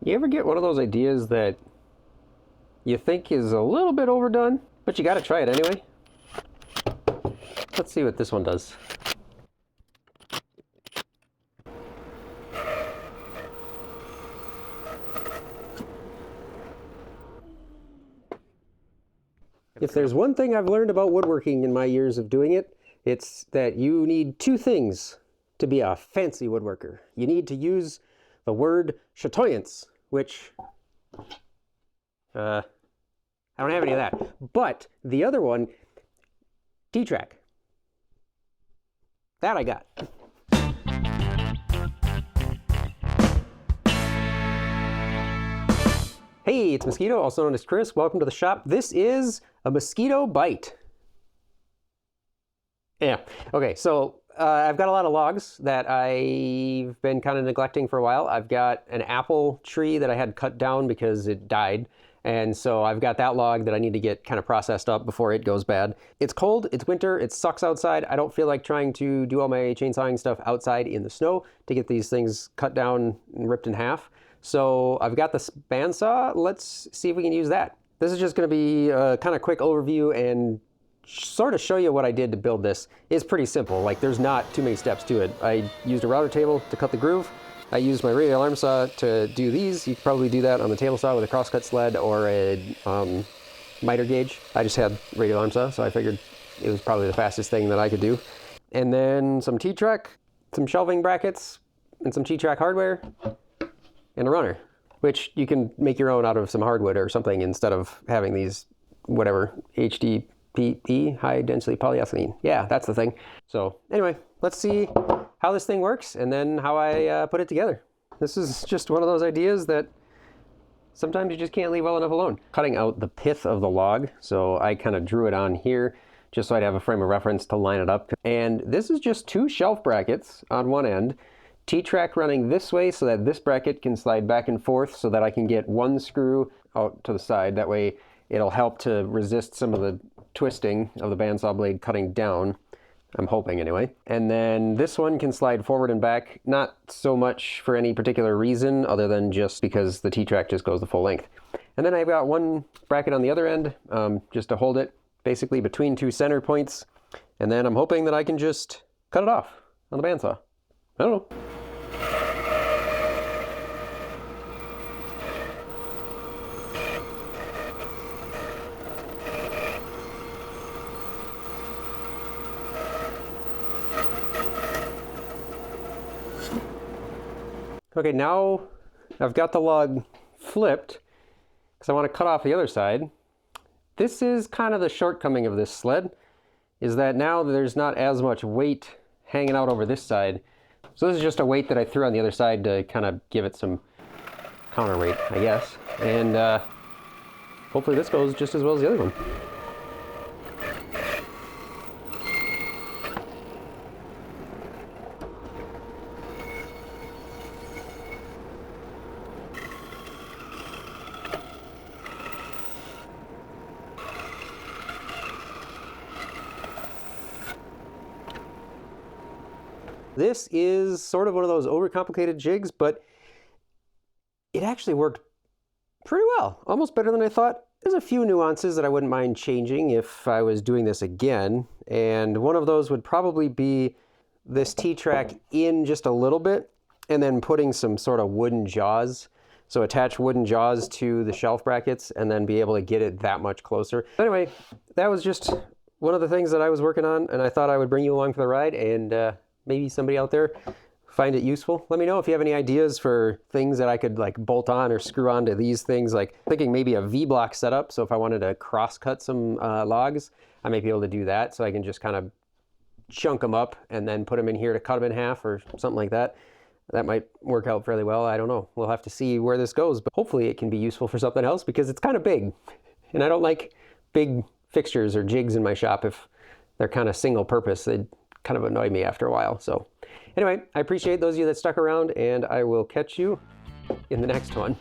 You ever get one of those ideas that you think is a little bit overdone, but you gotta try it anyway? Let's see what this one does. If there's one thing I've learned about woodworking in my years of doing it, it's that you need two things to be a fancy woodworker. You need to use the word chatoyance, which I don't have any of that. But the other one, T-track. That I got. Hey, it's Mosquito, also known as Chris. Welcome to the shop. This is a mosquito bite. Yeah, okay, so I've got a lot of logs that I've been kind of neglecting for a while. I've got an apple tree that I had cut down because it died. And so I've got that log that I need to get kind of processed up before it goes bad. It's cold, it's winter, it sucks outside. I don't feel like trying to do all my chainsawing stuff outside in the snow to get these things cut down and ripped in half. So I've got this bandsaw. Let's see if we can use that. This is just going to be a kind of quick overview and sort of show you what I did to build this. It's pretty simple. Like, there's not too many steps to it. I used a router table to cut the groove. I used my radial arm saw to do these. You could probably do that on the table saw with a crosscut sled or a miter gauge. I just had radial arm saw, so I figured it was probably the fastest thing that I could do. And then some T-track, some shelving brackets, and some T-track hardware, and a runner, which you can make your own out of some hardwood or something instead of having these, whatever, HDPE, high density polyethylene. Yeah, that's the thing. So anyway, let's see how this thing works and then how I put it together. This is just one of those ideas that sometimes you just can't leave well enough alone. Cutting out the pith of the log, so I kind of drew it on here just so I'd have a frame of reference to line it up. And this is just two shelf brackets on one end, T-track running this way so that this bracket can slide back and forth so that I can get one screw out to the side. That way it'll help to resist some of the twisting of the bandsaw blade cutting down. I'm hoping anyway. And then this one can slide forward and back, not so much for any particular reason other than just because the T-track just goes the full length. And then I've got one bracket on the other end just to hold it basically between two center points. And then I'm hoping that I can just cut it off on the bandsaw. I don't know. Okay, now I've got the log flipped because I want to cut off the other side. This is kind of the shortcoming of this sled, is that now there's not as much weight hanging out over this side. So this is just a weight that I threw on the other side to kind of give it some counterweight, I guess. And hopefully this goes just as well as the other one. This is sort of one of those overcomplicated jigs, but it actually worked pretty well, almost better than I thought. There's a few nuances that I wouldn't mind changing if I was doing this again, and one of those would probably be this T-track in just a little bit, and then putting some sort of wooden jaws. So attach wooden jaws to the shelf brackets, and then be able to get it that much closer. Anyway, that was just one of the things that I was working on, and I thought I would bring you along for the ride, and maybe somebody out there find it useful. Let me know if you have any ideas for things that I could like bolt on or screw onto these things. Like thinking maybe a V-block setup. So if I wanted to cross cut some logs, I may be able to do that. So I can just kind of chunk them up and then put them in here to cut them in half or something like that. That might work out fairly well. I don't know. We'll have to see where this goes, but hopefully it can be useful for something else because it's kind of big. And I don't like big fixtures or jigs in my shop if they're kind of single purpose. They'd kind of annoy me after a while. So anyway, I appreciate those of you that stuck around, and I will catch you in the next one.